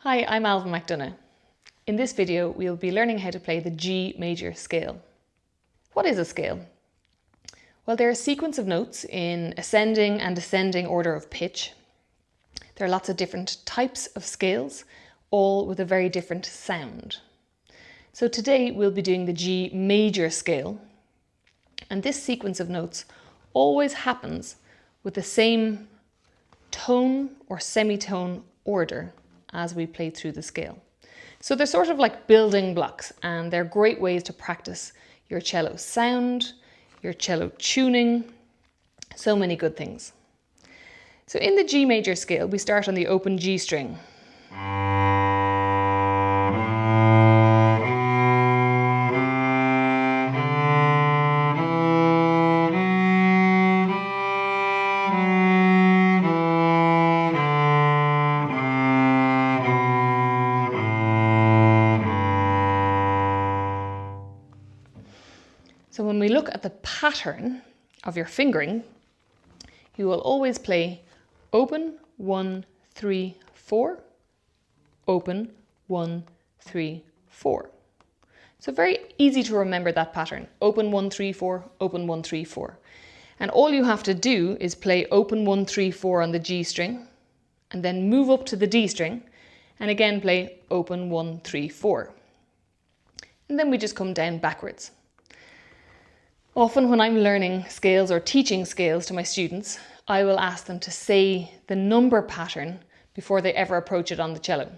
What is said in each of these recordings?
Hi, I'm Ailbhe McDonagh. In this video, we'll be learning how to play the G major scale. What is a scale? Well, they're a sequence of notes in ascending and descending order of pitch. There are lots of different types of scales, all with a very different sound. So today we'll be doing the G major scale, and this sequence of notes always happens with the same tone or semitone order as we play through the scale. So they're sort of like building blocks, and they're great ways to practice your cello sound, your cello tuning, so many good things. So in the G major scale, we start on the open G string. So when we look at the pattern of your fingering, you will always play open, 1, 3, 4, open, 1, 3, 4. So very easy to remember that pattern. Open, 1, 3, 4, open, 1, 3, 4. And all you have to do is play open, 1, 3, 4 on the G string, and then move up to the D string, and again play open, 1, 3, 4. And then we just come down backwards. Often when I'm learning scales or teaching scales to my students, I will ask them to say the number pattern before they ever approach it on the cello.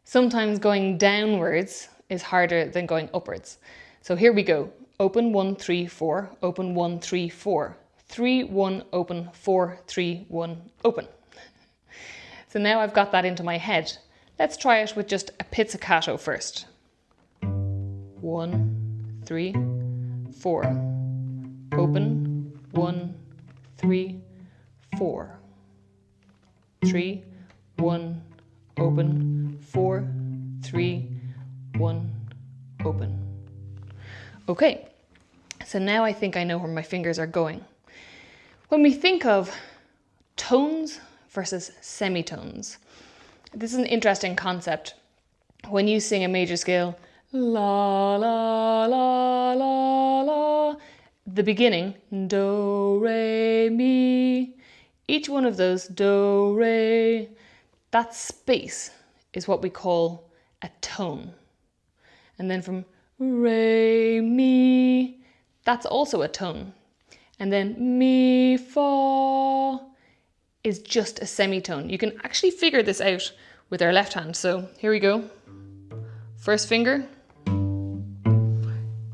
Sometimes going downwards is harder than going upwards. So here we go. Open, 1, 3, 4, open, 1, 3, 4, 3, 1, open, 4, 3, 1, open. So now I've got that into my head. Let's try it with just a pizzicato first. 1, 3, 4. Open, 1, 3, 4. 3, 1, open, 4, 3, 1, open. Okay, so now I think I know where my fingers are going. When we think of tones versus semitones, this is an interesting concept. When you sing a major scale, la, la, la, la, la, the beginning, do, re, mi, each one of those, do, re, that space is what we call a tone. And then from re, mi, that's also a tone. And then mi, fa is just a semitone. You can actually figure this out with our left hand. So here we go. First finger.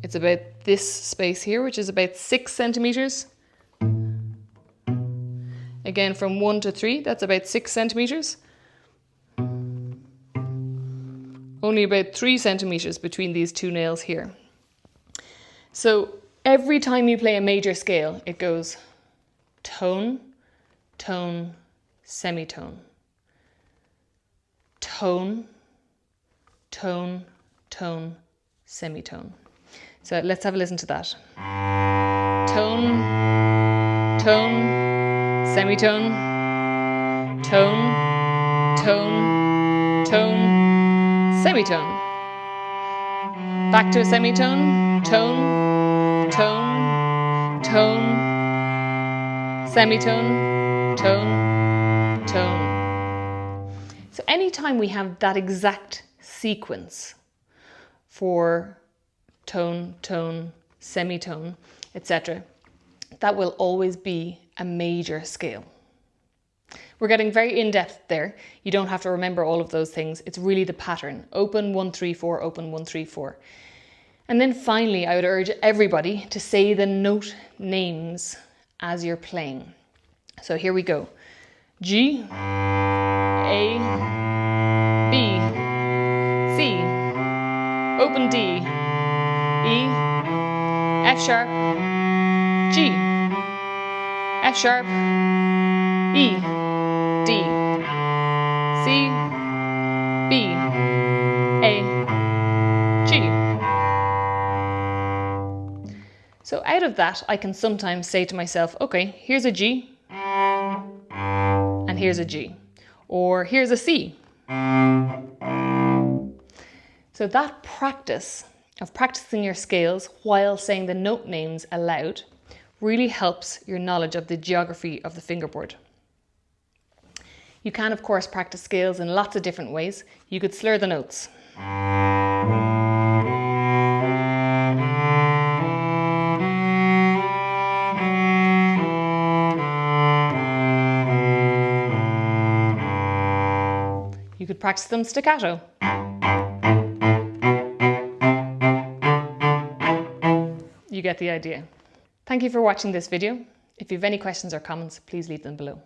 It's about this space here, which is about 6 centimeters. Again, from 1 to 3, that's about 6 centimeters. Only about 3 centimeters between these two nails here. So every time you play a major scale, it goes tone, tone, semitone. Tone, tone, tone, semitone. So let's have a listen to that. Tone, tone, semitone, tone, tone, tone, semitone. Back to a semitone, tone, tone, tone, semitone, tone, tone. So anytime we have that exact sequence for tone, tone, semitone, etc., that will always be a major scale. We're getting very in-depth there. You don't have to remember all of those things. It's really the pattern. Open, 1, 3, 4, open, 1, 3, 4. And then finally, I would urge everybody to say the note names as you're playing. So here we go. G, A, B, C, open D, E, F sharp, G, F sharp, E, D, C, B, A, G. So out of that, I can sometimes say to myself, okay, here's a G, and here's a G. Or here's a C, So that practice of practicing your scales while saying the note names aloud really helps your knowledge of the geography of the fingerboard. You can, of course, practice scales in lots of different ways. You could slur the notes. You could practice them staccato. You get the idea. Thank you for watching this video. If you have any questions or comments, please leave them below.